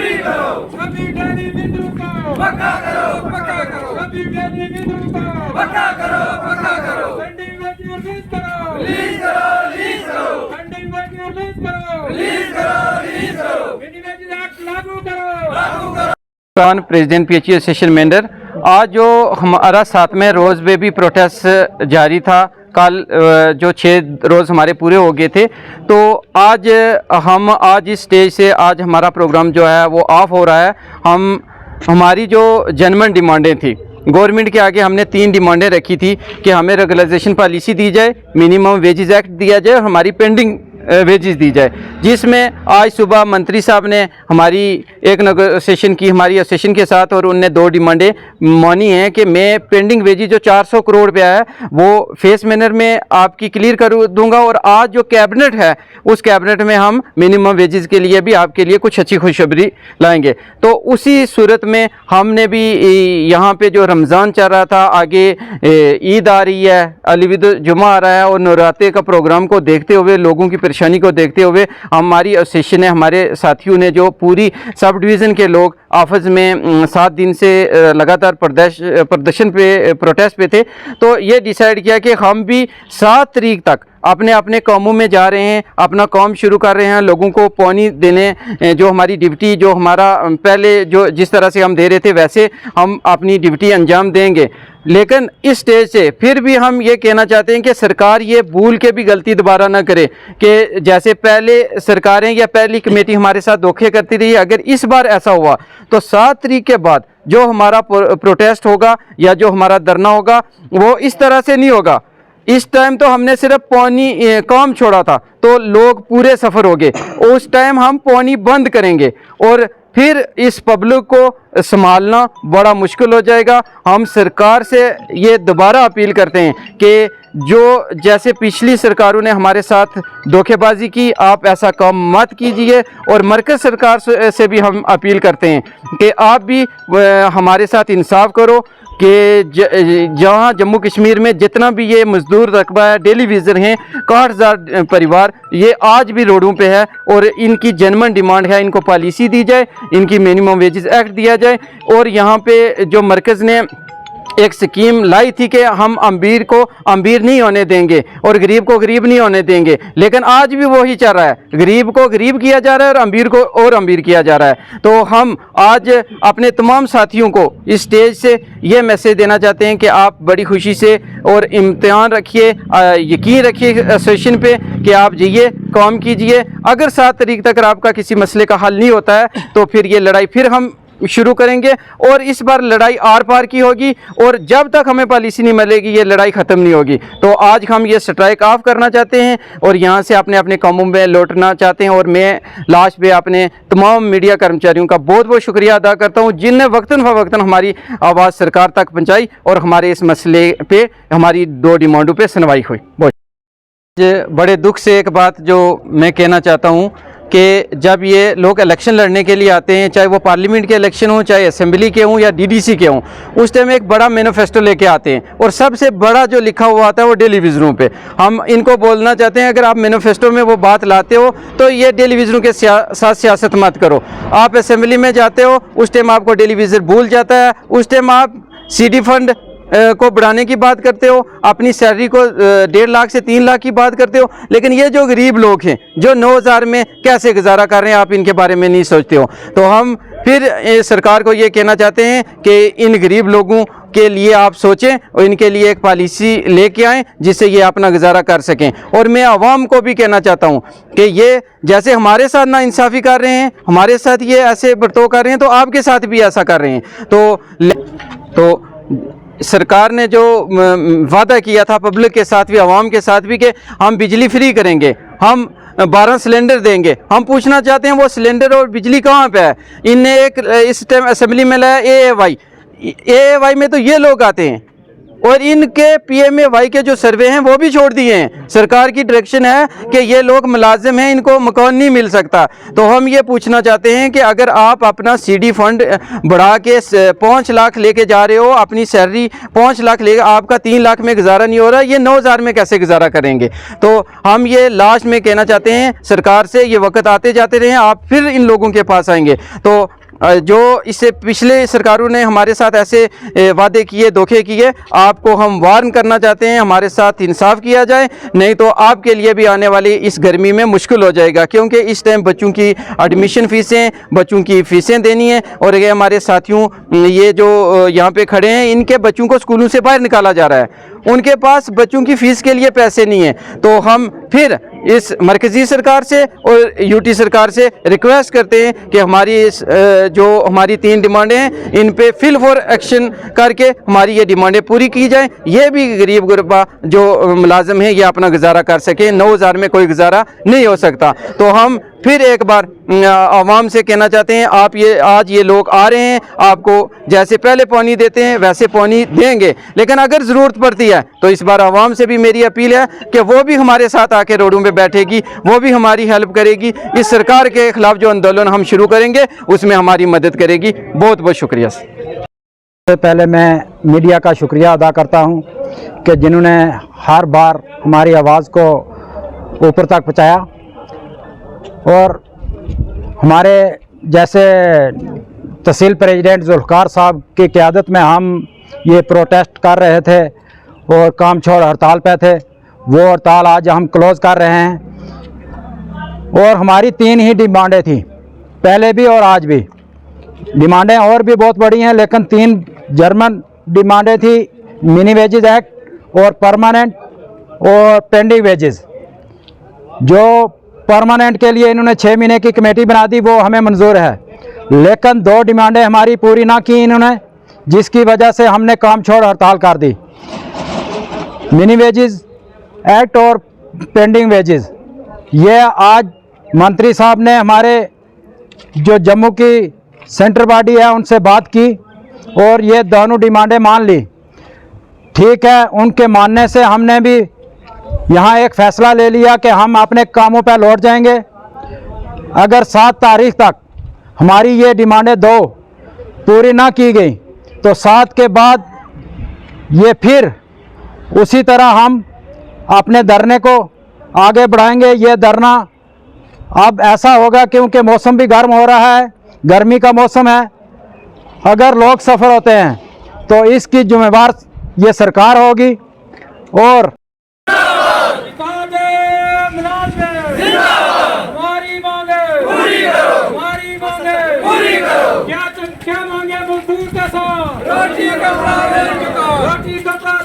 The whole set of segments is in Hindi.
पूरी करो, सभी डेली बिंदु को पक्का करो, पक्का करो, सभी डेली बिंदु को पक्का करो, पक्का करो, पेंडिंग वेजेस रिलीज करो, रिलीज करो, रिलीज करो, पेंडिंग वेजेस रिलीज करो, रिलीज करो, रिलीज करो, मिनिमम वेजेस एक्ट लागू करो, लागू करो। प्रेसिडेंट पीएचई एसोसिएशन मेंबर, आज जो हमारा 7वें रोज़ में भी प्रोटेस्ट जारी था, कल जो 6 रोज़ हमारे पूरे हो गए थे, तो आज इस स्टेज से आज हमारा प्रोग्राम जो है वो ऑफ हो रहा है। हमारी जो जनमन डिमांडें थी गवर्नमेंट के आगे, हमने 3 डिमांडें रखी थी कि हमें रेगुलाइजेशन पॉलिसी दी जाए, मिनिमम वेजेस एक्ट दिया जाए और हमारी पेंडिंग वेजेस दी जाए, जिसमें आज सुबह मंत्री साहब ने हमारी एक नेगोशिएशन की हमारी एसोसिएशन के साथ, और उनने 2 डिमांडें मानी हैं कि मैं पेंडिंग वेजेस जो 400 करोड़ रुपया है वो फेस मैनर में आपकी क्लियर कर दूंगा, और आज जो कैबिनेट है उस कैबिनेट में हम मिनिमम वेजेस के लिए भी आपके लिए कुछ अच्छी खुशखबरी लाएंगे। तो उसी सूरत में हमने भी यहाँ पे जो रमज़ान चल रहा था, आगे ईद आ रही है, अलीविद जुमा आ रहा है, और नवरात्रे का प्रोग्राम को देखते हुए, लोगों की परेशानी को देखते हुए, हमारी एसोसिएशन ने, हमारे साथियों ने, जो पूरी सब डिवीज़न के लोग ऑफिस में 7 दिन से लगातार प्रदर्शन पे, प्रोटेस्ट पे थे, तो ये डिसाइड किया कि हम भी 7 तारीख तक अपने अपने कामों में जा रहे हैं, अपना काम शुरू कर रहे हैं, लोगों को पानी देने, जो हमारी ड्यूटी, जो हमारा पहले जो जिस तरह से हम दे रहे थे वैसे हम अपनी ड्यूटी अंजाम देंगे। लेकिन इस स्टेज से फिर भी हम ये कहना चाहते हैं कि सरकार ये भूल के भी गलती दोबारा ना करे कि जैसे पहले सरकारें या पहली कमेटी हमारे साथ धोखे करती रही, अगर इस बार ऐसा हुआ तो 7 तारीख के बाद जो हमारा प्रोटेस्ट होगा या जो हमारा धरना होगा वो इस तरह से नहीं होगा। इस टाइम तो हमने सिर्फ पानी काम छोड़ा था तो लोग पूरे सफ़र हो गए, उस टाइम हम पानी बंद करेंगे और फिर इस पब्लिक को संभालना बड़ा मुश्किल हो जाएगा। हम सरकार से ये दोबारा अपील करते हैं कि जो जैसे पिछली सरकारों ने हमारे साथ धोखेबाजी की, आप ऐसा काम मत कीजिए, और मरकज़ सरकार से भी हम अपील करते हैं कि आप भी हमारे साथ इंसाफ करो कि जहाँ जम्मू कश्मीर में जितना भी ये मजदूर रकबा है, डेली वेजर हैं 61,000 परिवार, ये आज भी रोडों पे है, और इनकी जनमन डिमांड है, इनको पॉलिसी दी जाए, इनकी मिनिमम वेजेस एक्ट दिया जाए। और यहाँ पे जो मरकज़ ने एक स्कीम लाई थी कि हम अमीर को अमीर नहीं होने देंगे और गरीब को गरीब नहीं होने देंगे, लेकिन आज भी वही चल रहा है, गरीब को गरीब किया जा रहा है और अमीर को और अमीर किया जा रहा है। तो हम आज अपने तमाम साथियों को इस स्टेज से ये मैसेज देना चाहते हैं कि आप बड़ी खुशी से और इम्तिहान रखिए, यकीन रखिए एसोसिएशन पे कि आप जाइए, काम कीजिए। अगर 7 तारीख तक आपका किसी मसले का हल नहीं होता है तो फिर ये लड़ाई फिर हम शुरू करेंगे, और इस बार लड़ाई आर पार की होगी, और जब तक हमें पॉलिसी नहीं मिलेगी ये लड़ाई ख़त्म नहीं होगी। तो आज हम ये स्ट्राइक ऑफ करना चाहते हैं और यहाँ से अपने अपने कामों में लौटना चाहते हैं। और मैं लास्ट पे अपने तमाम मीडिया कर्मचारियों का बहुत बहुत शुक्रिया अदा करता हूँ जिनने वक्तन फ़वक्तन हमारी आवाज़ सरकार तक पहुँचाई और हमारे इस मसले पे, हमारी 2 डिमांडों पर सुनवाई हुई। बहुत बड़े दुख से एक बात जो मैं कहना चाहता हूँ कि जब ये लोग इलेक्शन लड़ने के लिए आते हैं, चाहे वो पार्लियामेंट के इलेक्शन हो, चाहे असेंबली के हों या डीडीसी के हों, उस टाइम एक बड़ा मैनिफेस्टो लेके आते हैं, और सबसे बड़ा जो लिखा हुआ आता है वो टेलीविज़नों पे। हम इनको बोलना चाहते हैं, अगर आप मैनिफेस्टो में वो बात लाते हो तो ये टेलीविज़नों के साथ सियासत मत करो। आप असेंबली में जाते हो, उस टाइम आपको टेलीविज़न भूल जाता है, उस टाइम आप CD फंड को बढ़ाने की बात करते हो, अपनी सैलरी को 1.5 लाख से 3 लाख की बात करते हो, लेकिन ये जो गरीब लोग हैं जो 9,000 में कैसे गुजारा कर रहे हैं, आप इनके बारे में नहीं सोचते हो। तो हम फिर सरकार को ये कहना चाहते हैं कि इन गरीब लोगों के लिए आप सोचें और इनके लिए एक पॉलिसी लेके आएँ जिससे ये अपना गुजारा कर सकें। और मैं आवाम को भी कहना चाहता हूँ कि ये जैसे हमारे साथ नाइंसाफ़ी कर रहे हैं, हमारे साथ ये ऐसे बर्ताव कर रहे हैं, तो आपके साथ भी ऐसा कर रहे हैं। तो सरकार ने जो वादा किया था पब्लिक के साथ भी, आवाम के साथ भी, कि हम बिजली फ्री करेंगे, हम 12 सिलेंडर देंगे। हम पूछना चाहते हैं वो सिलेंडर और बिजली कहाँ पे है? इनने एक इस टाइम असेंबली में लाया AAY में तो ये लोग आते हैं, और इनके PMAY के जो सर्वे हैं वो भी छोड़ दिए हैं। सरकार की डायरेक्शन है कि ये लोग मुलाजिम हैं, इनको मकान नहीं मिल सकता। तो हम ये पूछना चाहते हैं कि अगर आप अपना CD फंड बढ़ा के 5 लाख लेके जा रहे हो, अपनी सैलरी 5 लाख लेके, आपका 3 लाख में गुजारा नहीं हो रहा, ये 9,000 में कैसे गुजारा करेंगे? तो हम ये लास्ट में कहना चाहते हैं सरकार से, ये वक्त आते जाते रहे, आप फिर इन लोगों के पास आएंगे। तो जो इससे पिछले सरकारों ने हमारे साथ ऐसे वादे किए, धोखे किए, आपको हम वार्न करना चाहते हैं, हमारे साथ इंसाफ किया जाए, नहीं तो आपके लिए भी आने वाली इस गर्मी में मुश्किल हो जाएगा। क्योंकि इस टाइम बच्चों की एडमिशन फ़ीसें, बच्चों की फ़ीसें देनी है, और ये हमारे साथियों ये जो यहाँ पे खड़े हैं, इनके बच्चों को स्कूलों से बाहर निकाला जा रहा है, उनके पास बच्चों की फ़ीस के लिए पैसे नहीं है। तो हम फिर इस मरकज़ी सरकार से और UT सरकार से रिक्वेस्ट करते हैं कि हमारी इस जो हमारी 3 डिमांडें हैं, इन पे फिल फॉर एक्शन करके हमारी ये डिमांडें पूरी की जाएं। ये भी गरीब गुरबा जो मुलाजिम हैं ये अपना गुजारा कर सकें। 9,000 में कोई गुजारा नहीं हो सकता। तो हम फिर एक बार आवाम से कहना चाहते हैं, आप ये आज ये लोग आ रहे हैं, आपको जैसे पहले पानी देते हैं वैसे पानी देंगे, लेकिन अगर ज़रूरत पड़ती है तो इस बार आवाम से भी मेरी अपील है कि वो भी हमारे साथ आके रोडों पे बैठेगी, वो भी हमारी हेल्प करेगी। इस सरकार के खिलाफ जो आंदोलन हम शुरू करेंगे उसमें हमारी मदद करेगी। बहुत बहुत शुक्रिया। सबसे पहले मैं मीडिया का शुक्रिया अदा करता हूं कि जिन्होंने हर बार हमारी आवाज़ को ऊपर तक पहुंचाया, और हमारे जैसे तहसील प्रेसिडेंट जुल्फ़िकार साहब की क़यादत में हम ये प्रोटेस्ट कर रहे थे और काम छोड़ हड़ताल पे थे, वो हड़ताल आज हम क्लोज़ कर रहे हैं। और हमारी 3 ही डिमांडें थी, पहले भी और आज भी। डिमांडें और भी बहुत बड़ी हैं, लेकिन 3 जर्मन डिमांडें थी, मिनी वेजेस एक्ट और परमानेंट और पेंडिंग वेजेस। जो परमानेंट के लिए इन्होंने 6 महीने की कमेटी बना दी, वो हमें मंजूर है, लेकिन 2 डिमांडें हमारी पूरी ना की इन्होंने, जिसकी वजह से हमने काम छोड़ हड़ताल कर दी। मिनी वेजेस एक्ट और पेंडिंग वेजेस, ये आज मंत्री साहब ने हमारे जो जम्मू की सेंट्रल बॉडी है उनसे बात की और ये दोनों डिमांडें मान ली। ठीक है, उनके मानने से हमने भी यहाँ एक फ़ैसला ले लिया कि हम अपने कामों पर लौट जाएंगे। अगर 7 तारीख तक हमारी ये डिमांडें 2 पूरी ना की गई तो 7 के बाद ये फिर उसी तरह हम अपने धरने को आगे बढ़ाएंगे। ये धरना अब ऐसा होगा क्योंकि मौसम भी गर्म हो रहा है, गर्मी का मौसम है। अगर लोग सफ़र होते हैं तो इसकी जिम्मेवार ये सरकार होगी। और हमारी मांगे पूरी करो, हमारी मांगे पूरी करो। क्या मांगे मजदूर के साथ? रोटी कपड़ा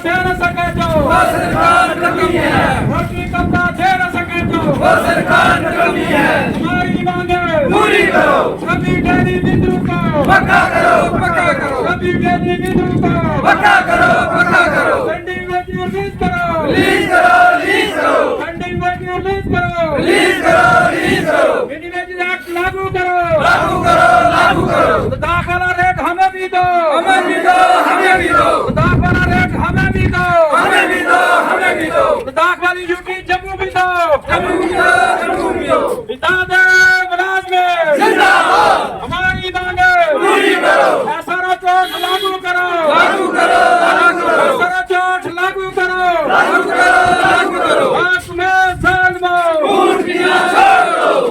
दे न सके जो वो सरकार कमी है, रोटी कपड़ा दे न सके जो वो सरकार कमी है। हमारी मांगे पूरी करो, सभी डेली बिंदु को पक्का करो, पक्का करो, सभी डेली बिंदु को पक्का करो, पक्का करो। पेंडिंग वेज रिलीज करो, रिलीज करो, रिलीज करो। पेंडिंग वेज रिलीज करो, रिलीज करो, रिलीज करो। मिनिमम एक्ट लागू करो, लागू करो, लागू करो। दाखिला रेट हमें भी दो, हमें भी दो, हमें भी दो। दाखिला रेट हमें भी दो, हमें भी दो, हमें भी दो। दाखिला UT जम्मू भी दो, जम्मू भी दो, जम्मू भी दो। बिता दे मुलाजिम जिंदाबाद, हमारी मांगे पूरी करो। ऐसा चोट लागू करो, लागू करो, लागू करो। ऐसा चोट लागू करो, लागू करो, लागू करो।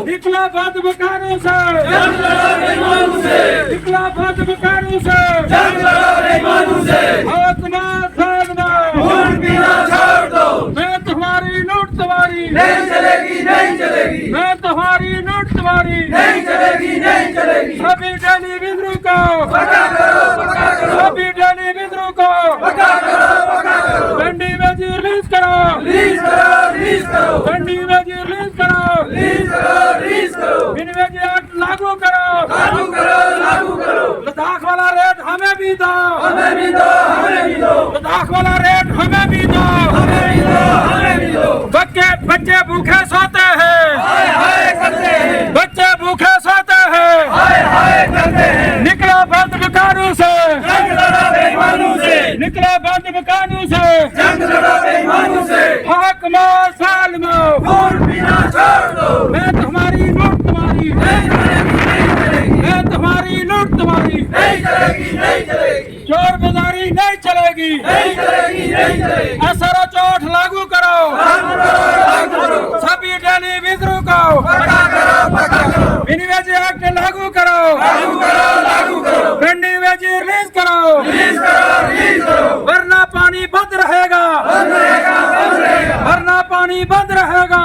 निकला बंद मकानों से, जंग लड़ो बेईमानों से, निकला बंद मकानों से, जंग लड़ो बेईमानों से। खून पीना छोड़ दो, मैं तुम्हारी लूट तुम्हारी नहीं चलेगी, नहीं चलेगी। मैं तुम्हारी लूट तुम्हारी नहीं चलेगी, नहीं चलेगी। सभी डेली विद्रोह को पक्का करो, पक्का करो। सभी डेली विद्रोह को पक्का करो, पक्का करो। पेंडिंग वेज रिलीज करो, रिलीज करो, रिलीज करो। पेंडिंग वेज रिलीज करो, रिलीज करो, रिलीज करो। मिनिमम एक्ट लागू करो, लागू करो, लागू करो। लद्दाख वाला रेट हमें भी दो, हमें भी दो, हमें भी दो। लद्दाख वाला रेट हमें भी दो, हमें भी दो, हमें भी दो। बच्चे भूखे सोते हैं, हाय हाय करते हैं। बच्चे भूखे सोते हैं, हाय हाय करते हैं। निकला बंद मकानों से, जंग लड़ो बेईमानों से, निकला बंद मकानों नहीं चलेगी, नहीं चलेगी। SRO 64 लागू करो, सभी डेली विद्रोह को पक्का करो। मिनिवेज एक्ट लागू करो, लागू करो। पेंडिंग वेज रिलीज करो, वरना पानी बंद रहेगा, वरना पानी बंद रहेगा।